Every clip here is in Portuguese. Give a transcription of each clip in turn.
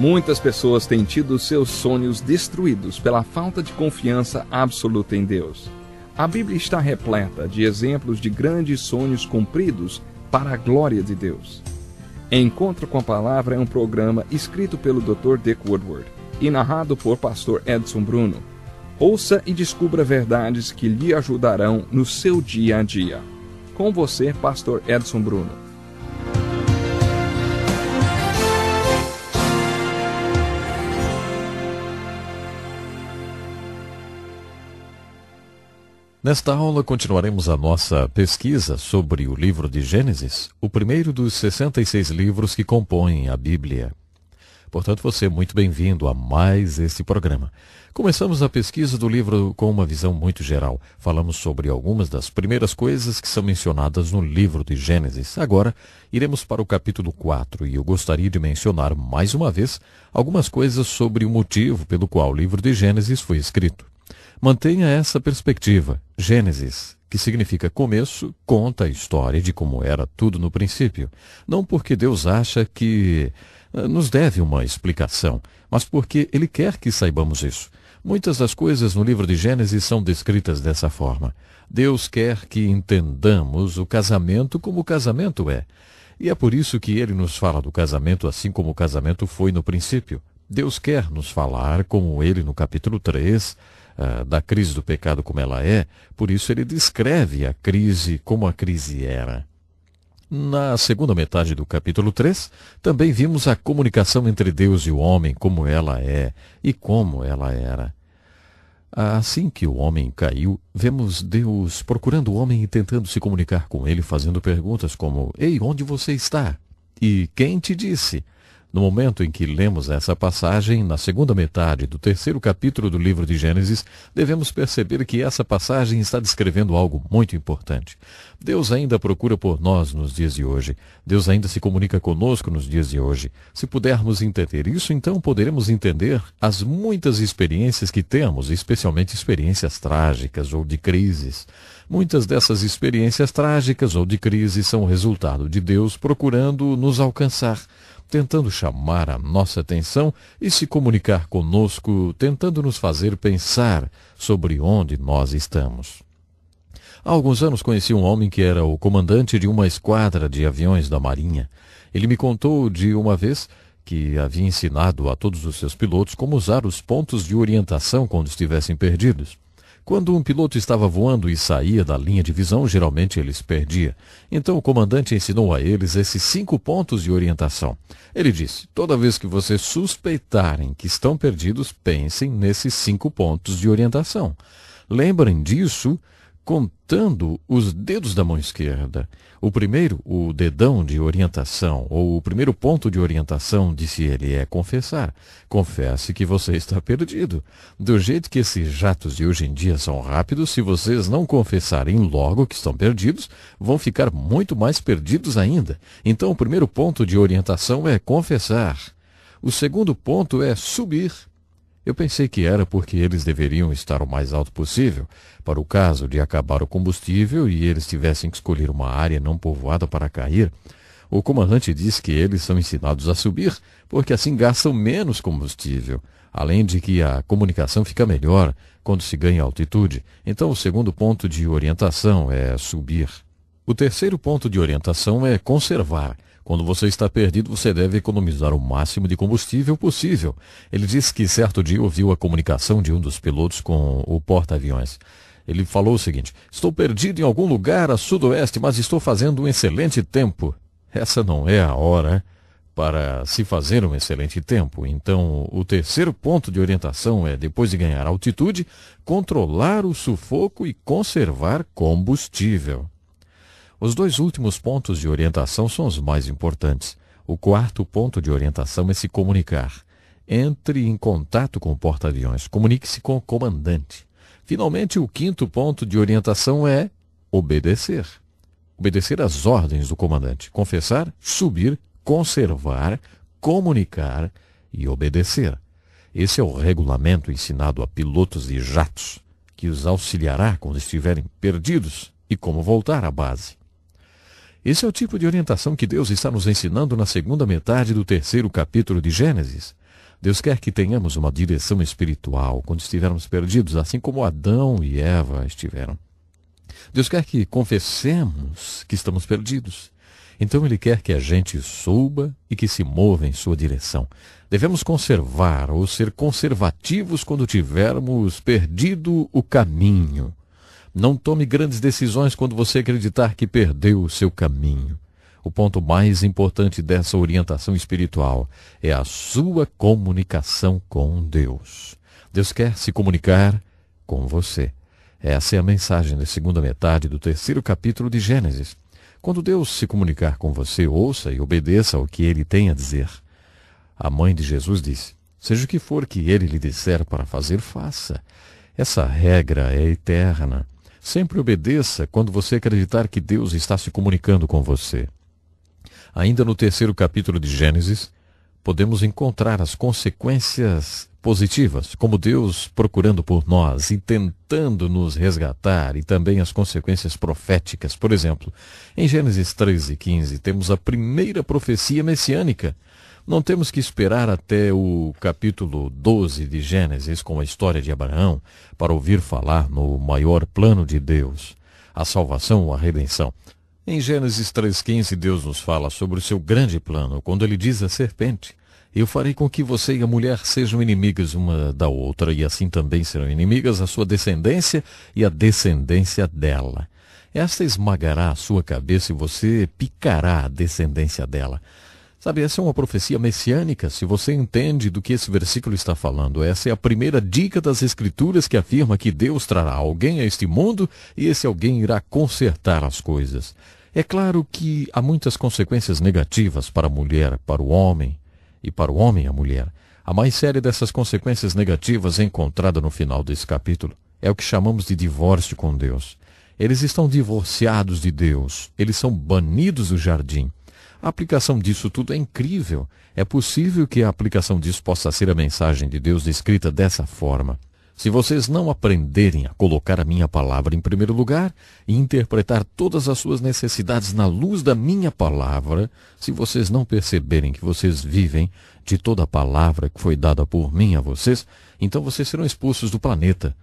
Muitas pessoas têm tido seus sonhos destruídos pela falta de confiança absoluta em Deus. A Bíblia está repleta de exemplos de grandes sonhos cumpridos para a glória de Deus. Encontro com a Palavra é um programa escrito pelo Dr. Dick Woodward e narrado por Pastor Edson Bruno. Ouça e descubra verdades que lhe ajudarão no seu dia a dia. Com você, Pastor Edson Bruno. Nesta aula continuaremos a nossa pesquisa sobre o livro de Gênesis, o primeiro dos 66 livros que compõem a Bíblia. Portanto, você é muito bem-vindo a mais este programa. Começamos a pesquisa do livro com uma visão muito geral. Falamos sobre algumas das primeiras coisas que são mencionadas no livro de Gênesis. Agora, iremos para o capítulo 4 e eu gostaria de mencionar mais uma vez algumas coisas sobre o motivo pelo qual o livro de Gênesis foi escrito. Mantenha essa perspectiva. Gênesis, que significa começo, conta a história de como era tudo no princípio. Não porque Deus acha que nos deve uma explicação, mas porque Ele quer que saibamos isso. Muitas das coisas no livro de Gênesis são descritas dessa forma. Deus quer que entendamos o casamento como o casamento é. E é por isso que Ele nos fala do casamento assim como o casamento foi no princípio. Deus quer nos falar, como Ele no capítulo 3, da crise do pecado como ela é, por isso ele descreve a crise como a crise era. Na segunda metade do capítulo 3, também vimos a comunicação entre Deus e o homem, como ela é e como ela era. Assim que o homem caiu, vemos Deus procurando o homem e tentando se comunicar com ele, fazendo perguntas como: "Ei, onde você está? E quem te disse?" No momento em que lemos essa passagem, na segunda metade do terceiro capítulo do livro de Gênesis, devemos perceber que essa passagem está descrevendo algo muito importante. Deus ainda procura por nós nos dias de hoje. Deus ainda se comunica conosco nos dias de hoje. Se pudermos entender isso, então poderemos entender as muitas experiências que temos, especialmente experiências trágicas ou de crises. Muitas dessas experiências trágicas ou de crise são o resultado de Deus procurando nos alcançar, tentando chamar a nossa atenção e se comunicar conosco, tentando nos fazer pensar sobre onde nós estamos. Há alguns anos conheci um homem que era o comandante de uma esquadra de aviões da Marinha. Ele me contou de uma vez que havia ensinado a todos os seus pilotos como usar os pontos de orientação quando estivessem perdidos. Quando um piloto estava voando e saía da linha de visão, geralmente ele se perdia. Então o comandante ensinou a eles esses 5 pontos de orientação. Ele disse: toda vez que vocês suspeitarem que estão perdidos, pensem nesses 5 pontos de orientação. Lembrem disso contando os dedos da mão esquerda. O primeiro, o dedão de orientação, ou o primeiro ponto de orientação, disse ele, é confessar. Confesse que você está perdido. Do jeito que esses jatos de hoje em dia são rápidos, se vocês não confessarem logo que estão perdidos, vão ficar muito mais perdidos ainda. Então o primeiro ponto de orientação é confessar. O segundo ponto é subir. Eu pensei que era porque eles deveriam estar o mais alto possível, para o caso de acabar o combustível e eles tivessem que escolher uma área não povoada para cair. O comandante disse que eles são ensinados a subir, porque assim gastam menos combustível, além de que a comunicação fica melhor quando se ganha altitude. Então o segundo ponto de orientação é subir. O terceiro ponto de orientação é conservar. Quando você está perdido, você deve economizar o máximo de combustível possível. Ele disse que certo dia ouviu a comunicação de um dos pilotos com o porta-aviões. Ele falou o seguinte: estou perdido em algum lugar a sudoeste, mas estou fazendo um excelente tempo. Essa não é a hora para se fazer um excelente tempo. Então, o terceiro ponto de orientação é, depois de ganhar altitude, controlar o sufoco e conservar combustível. Os 2 últimos pontos de orientação são os mais importantes. O quarto ponto de orientação é se comunicar. Entre em contato com o porta-aviões. Comunique-se com o comandante. Finalmente, o quinto ponto de orientação é obedecer. Obedecer às ordens do comandante. Confessar, subir, conservar, comunicar e obedecer. Esse é o regulamento ensinado a pilotos de jatos, que os auxiliará quando estiverem perdidos e como voltar à base. Esse é o tipo de orientação que Deus está nos ensinando na segunda metade do terceiro capítulo de Gênesis. Deus quer que tenhamos uma direção espiritual quando estivermos perdidos, assim como Adão e Eva estiveram. Deus quer que confessemos que estamos perdidos. Então Ele quer que a gente suba e que se mova em sua direção. Devemos conservar ou ser conservativos quando tivermos perdido o caminho. Não tome grandes decisões quando você acreditar que perdeu o seu caminho. O ponto mais importante dessa orientação espiritual é a sua comunicação com Deus. Deus quer se comunicar com você. Essa é a mensagem da segunda metade do 3º capítulo de Gênesis. Quando Deus se comunicar com você, ouça e obedeça ao que Ele tem a dizer. A mãe de Jesus disse, seja o que for que Ele lhe disser para fazer, faça. Essa regra é eterna. Sempre obedeça quando você acreditar que Deus está se comunicando com você. Ainda no 3º capítulo de Gênesis, podemos encontrar as consequências positivas, como Deus procurando por nós e tentando nos resgatar, e também as consequências proféticas. Por exemplo, em Gênesis 13:15, temos a primeira profecia messiânica. Não temos que esperar até o capítulo 12 de Gênesis, com a história de Abraão, para ouvir falar no maior plano de Deus, a salvação ou a redenção. Em Gênesis 3:15, Deus nos fala sobre o seu grande plano, quando ele diz à serpente, eu farei com que você e a mulher sejam inimigas uma da outra, e assim também serão inimigas a sua descendência e a descendência dela. Esta esmagará a sua cabeça e você picará a descendência dela. Sabe, essa é uma profecia messiânica, se você entende do que esse versículo está falando. Essa é a primeira dica das Escrituras que afirma que Deus trará alguém a este mundo e esse alguém irá consertar as coisas. É claro que há muitas consequências negativas para a mulher, para o homem, e para o homem e a mulher. A mais séria dessas consequências negativas é encontrada no final desse capítulo. É o que chamamos de divórcio com Deus. Eles estão divorciados de Deus. Eles são banidos do jardim. A aplicação disso tudo é incrível. É possível que a aplicação disso possa ser a mensagem de Deus descrita dessa forma. Se vocês não aprenderem a colocar a minha palavra em primeiro lugar e interpretar todas as suas necessidades na luz da minha palavra, se vocês não perceberem que vocês vivem de toda a palavra que foi dada por mim a vocês, então vocês serão expulsos do planeta.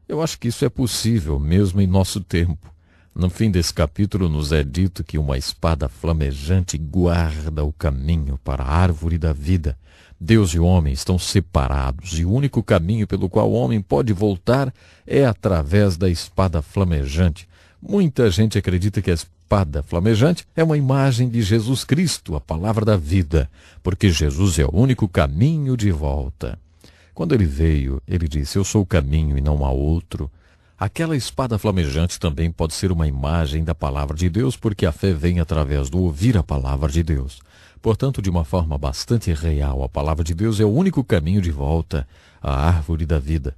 Eu acho que isso é possível mesmo em nosso tempo. No fim desse capítulo nos é dito que uma espada flamejante guarda o caminho para a árvore da vida. Deus e o homem estão separados e o único caminho pelo qual o homem pode voltar é através da espada flamejante. Muita gente acredita que a espada flamejante é uma imagem de Jesus Cristo, a palavra da vida, porque Jesus é o único caminho de volta. Quando ele veio, ele disse, eu sou o caminho e não há outro. Aquela espada flamejante também pode ser uma imagem da palavra de Deus, porque a fé vem através do ouvir a palavra de Deus. Portanto, de uma forma bastante real, a palavra de Deus é o único caminho de volta à árvore da vida.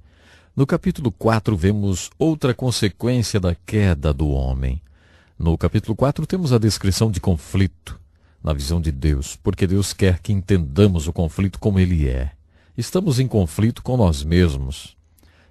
No capítulo 4, vemos outra consequência da queda do homem. No capítulo 4, temos a descrição de conflito na visão de Deus, porque Deus quer que entendamos o conflito como ele é. Estamos em conflito com nós mesmos.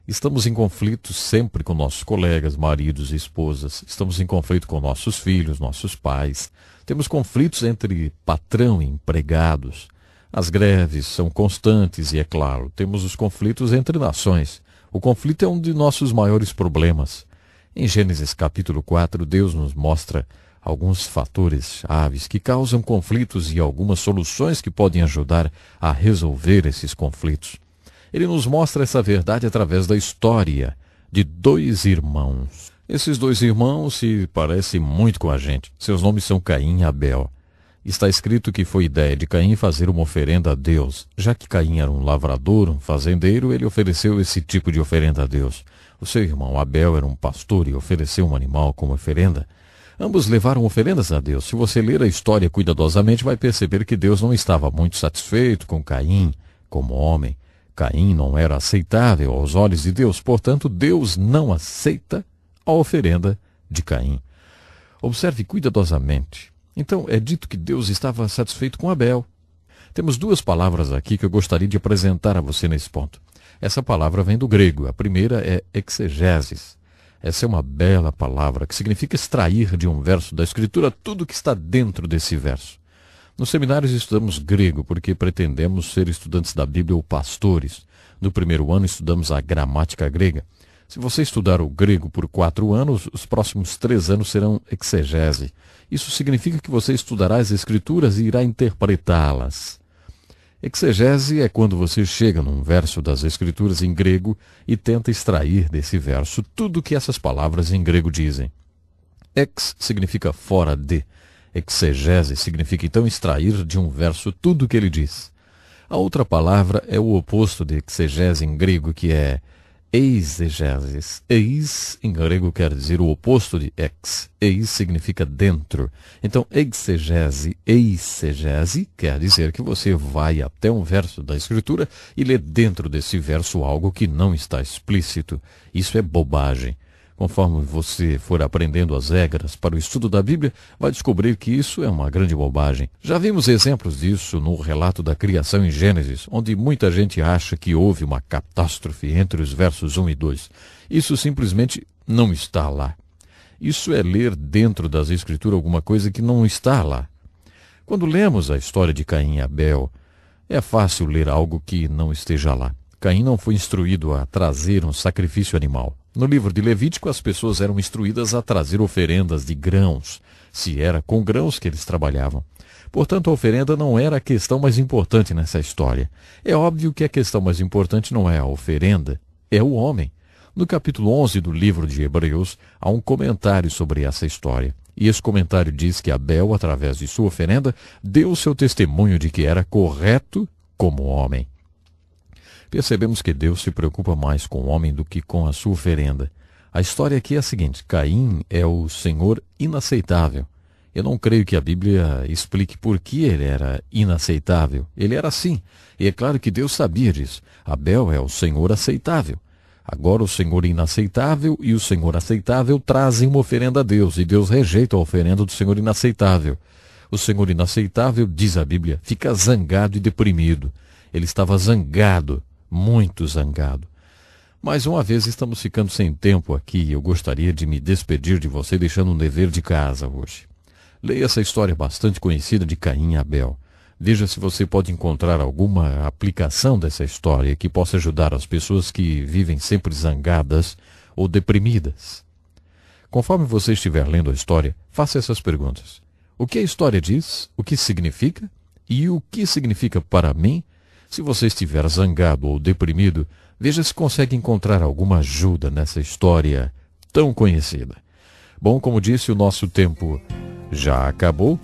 Estamos em conflito sempre com nossos colegas, maridos e esposas. Estamos em conflito com nossos filhos, nossos pais. Temos conflitos entre patrão e empregados. As greves são constantes e, é claro, temos os conflitos entre nações. O conflito é um de nossos maiores problemas. Em Gênesis capítulo 4, Deus nos mostra alguns fatores chaves que causam conflitos e algumas soluções que podem ajudar a resolver esses conflitos. Ele nos mostra essa verdade através da história de dois irmãos. Esses dois irmãos se parecem muito com a gente. Seus nomes são Caim e Abel. Está escrito que foi ideia de Caim fazer uma oferenda a Deus. Já que Caim era um lavrador, um fazendeiro, ele ofereceu esse tipo de oferenda a Deus. O seu irmão Abel era um pastor e ofereceu um animal como oferenda. Ambos levaram oferendas a Deus. Se você ler a história cuidadosamente, vai perceber que Deus não estava muito satisfeito com Caim como homem. Caim não era aceitável aos olhos de Deus, portanto, Deus não aceita a oferenda de Caim. Observe cuidadosamente. Então, é dito que Deus estava satisfeito com Abel. Temos duas palavras aqui que eu gostaria de apresentar a você nesse ponto. Essa palavra vem do grego. A primeira é exegeses. Essa é uma bela palavra que significa extrair de um verso da Escritura tudo que está dentro desse verso. Nos seminários estudamos grego porque pretendemos ser estudantes da Bíblia ou pastores. No primeiro ano estudamos a gramática grega. Se você estudar o grego por 4 anos, os próximos 3 anos serão exegese. Isso significa que você estudará as Escrituras e irá interpretá-las. Exegese é quando você chega num verso das Escrituras em grego e tenta extrair desse verso tudo o que essas palavras em grego dizem. Ex significa fora de. Exegese significa então extrair de um verso tudo o que ele diz. A outra palavra é o oposto de exegese em grego, que é eisegesis. Eis em grego quer dizer o oposto de ex. Eis significa dentro. Então, exegese, eisegese quer dizer que você vai até um verso da Escritura e lê dentro desse verso algo que não está explícito. Isso é bobagem. Conforme você for aprendendo as regras para o estudo da Bíblia, vai descobrir que isso é uma grande bobagem. Já vimos exemplos disso no relato da criação em Gênesis, onde muita gente acha que houve uma catástrofe entre os versos 1 e 2. Isso simplesmente não está lá. Isso é ler dentro das Escrituras alguma coisa que não está lá. Quando lemos a história de Caim e Abel, é fácil ler algo que não esteja lá. Caim não foi instruído a trazer um sacrifício animal. No livro de Levítico, as pessoas eram instruídas a trazer oferendas de grãos, se era com grãos que eles trabalhavam. Portanto, a oferenda não era a questão mais importante nessa história. É óbvio que a questão mais importante não é a oferenda, é o homem. No capítulo 11 do livro de Hebreus, há um comentário sobre essa história. E esse comentário diz que Abel, através de sua oferenda, deu o seu testemunho de que era correto como homem. Percebemos que Deus se preocupa mais com o homem do que com a sua oferenda. A história aqui é a seguinte: Caim é o Senhor inaceitável. Eu não creio que a Bíblia explique por que ele era inaceitável. Ele era assim, e é claro que Deus sabia disso. Abel é o Senhor aceitável. Agora o Senhor inaceitável e o Senhor aceitável trazem uma oferenda a Deus, e Deus rejeita a oferenda do Senhor inaceitável. O Senhor inaceitável, diz a Bíblia, fica zangado e deprimido. Ele estava zangado, muito zangado. Mais uma vez estamos ficando sem tempo aqui e eu gostaria de me despedir de você deixando um dever de casa hoje. Leia essa história bastante conhecida de Caim e Abel. Veja se você pode encontrar alguma aplicação dessa história que possa ajudar as pessoas que vivem sempre zangadas ou deprimidas. Conforme você estiver lendo a história, faça essas perguntas. O que a história diz? O que significa? E o que significa para mim? Se você estiver zangado ou deprimido, veja se consegue encontrar alguma ajuda nessa história tão conhecida. Bom, como disse, o nosso tempo já acabou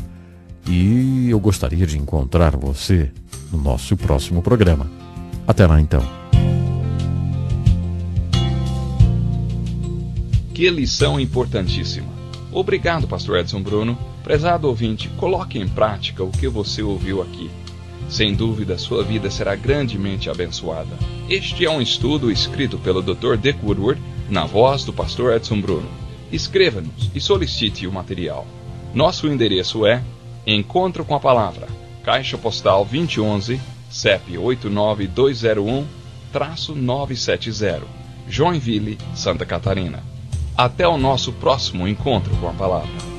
e eu gostaria de encontrar você no nosso próximo programa. Até lá, então. Que lição importantíssima. Obrigado, Pastor Edson Bruno. Prezado ouvinte, coloque em prática o que você ouviu aqui. Sem dúvida, sua vida será grandemente abençoada. Este é um estudo escrito pelo Dr. Dick Woodward, na voz do Pastor Edson Bruno. Escreva-nos e solicite o material. Nosso endereço é Encontro com a Palavra, Caixa Postal 2011, CEP 89201-970, Joinville, Santa Catarina. Até o nosso próximo Encontro com a Palavra.